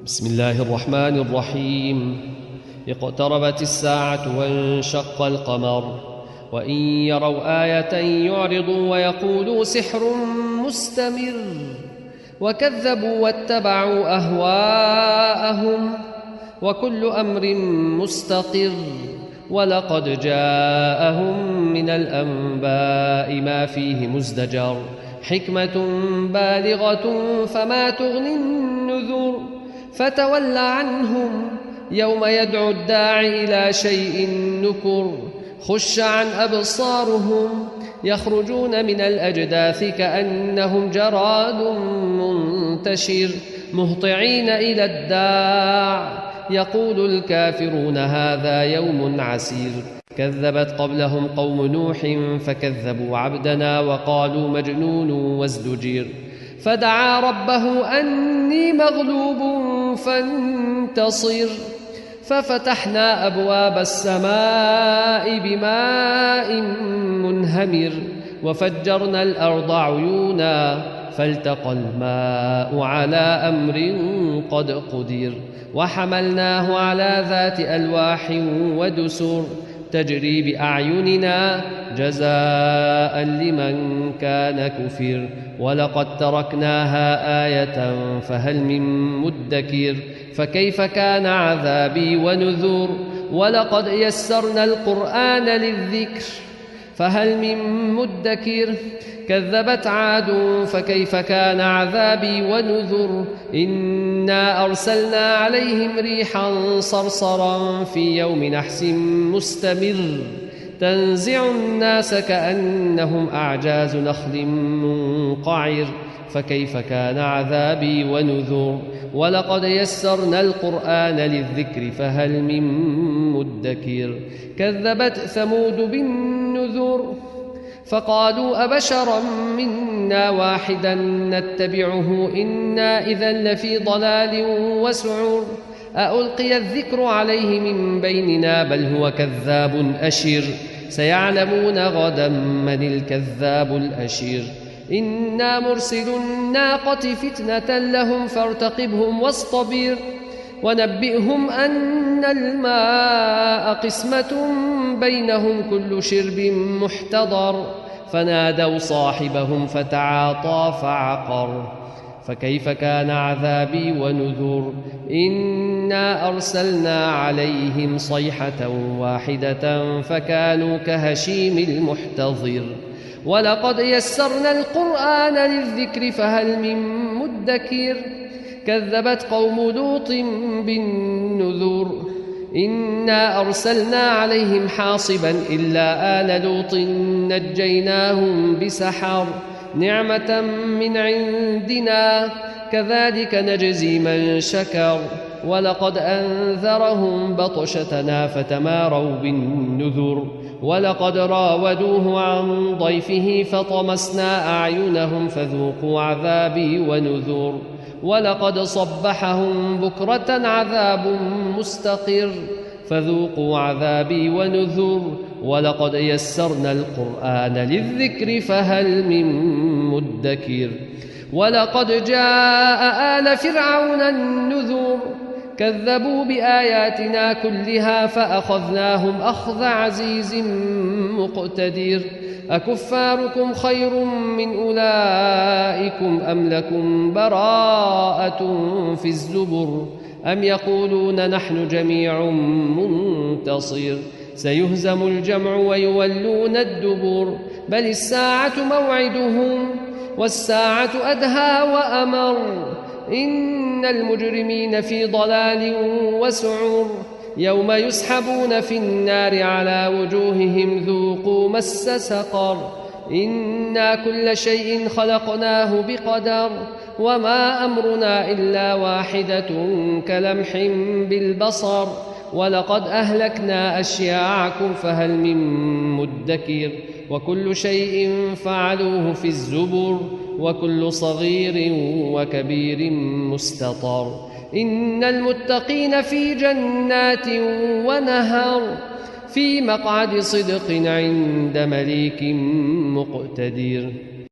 بسم الله الرحمن الرحيم. اقتربت الساعة وانشق القمر وإن يروا آية يعرضوا ويقولوا سحر مستمر وكذبوا واتبعوا أهواءهم وكل أمر مستقر ولقد جاءهم من الأنباء ما فيه مزدجر حكمة بالغة فما تغني النذر فتول عنهم يوم يدعو الداعي إلى شيء نكر خش عن أبصارهم يخرجون من الأجداث كأنهم جراد منتشر مهطعين إلى الداع يقول الكافرون هذا يوم عسير كذبت قبلهم قوم نوح فكذبوا عبدنا وقالوا مجنون وازدجير فدعا ربه أني مغلوب فانتصر ففتحنا أبواب السماء بماء منهمر وفجرنا الأرض عيونا فالتقى الماء على أمر قد قدر وحملناه على ذات ألواح ودسر تجري بأعيننا جزاء لمن كان كفر ولقد تركناها آية فهل من مدكر فكيف كان عذابي ونذر ولقد يسرنا القرآن للذكر فهل من مدكر كذبت عاد فكيف كان عذابي ونذر إنا أرسلنا عليهم ريحا صرصرا في يوم نحس مستمر تنزع الناس كأنهم أعجاز نخل منقعر فكيف كان عذابي ونذر ولقد يسرنا القرآن للذكر فهل من مدكر كذبت ثمود بالنذر فقالوا أبشرا منا واحدا نتبعه إنا إذا لفي ضلال وسعر ألقي الذكر عليه من بيننا بل هو كذاب أشر سيعلمون غدا من الكذاب الأشر إنا مرسل الناقة فتنة لهم فارتقبهم واصطبر ونبئهم أن الماء قسمة بينهم كل شرب محتضر فنادوا صاحبهم فتعاطى فعقر فكيف كان عذابي ونذر إنا أرسلنا عليهم صيحة واحدة فكانوا كهشيم المحتضر ولقد يسرنا القرآن للذكر فهل من مدكر كذبت قوم لوط بالنذر إنا أرسلنا عليهم حاصبا إلا آل لوط نجيناهم بسحر نعمة من عندنا كذلك نجزي من شكر ولقد أنذرهم بطشتنا فتماروا بالنذر ولقد راودوه عن ضيفه فطمسنا أعينهم فذوقوا عذابي ونذر ولقد صبحهم بكرة عذاب مستقر فذوقوا عذابي ونذر ولقد يسرنا القرآن للذكر فهل من مدكر ولقد جاء آل فرعون النذر كذبوا بآياتنا كلها فأخذناهم أخذ عزيز مقتدر أكفاركم خير من أولئكم أم لكم براءة في الزبر أم يقولون نحن جميع منتصر سيهزم الجمع ويولون الدبر بل الساعة موعدهم والساعة أدهى وأمر إن المجرمين في ضلال وسعر يوم يسحبون في النار على وجوههم ذوقوا مس سقر إنا كل شيء خلقناه بقدر وما أمرنا إلا واحدة كلمح بالبصر ولقد أهلكنا أشياعكم فهل من مدكر وكل شيء فعلوه في الزبر وكل صغير وكبير مستطر إن المتقين في جنات ونهر في مقعد صدق عند مليك مقتدر.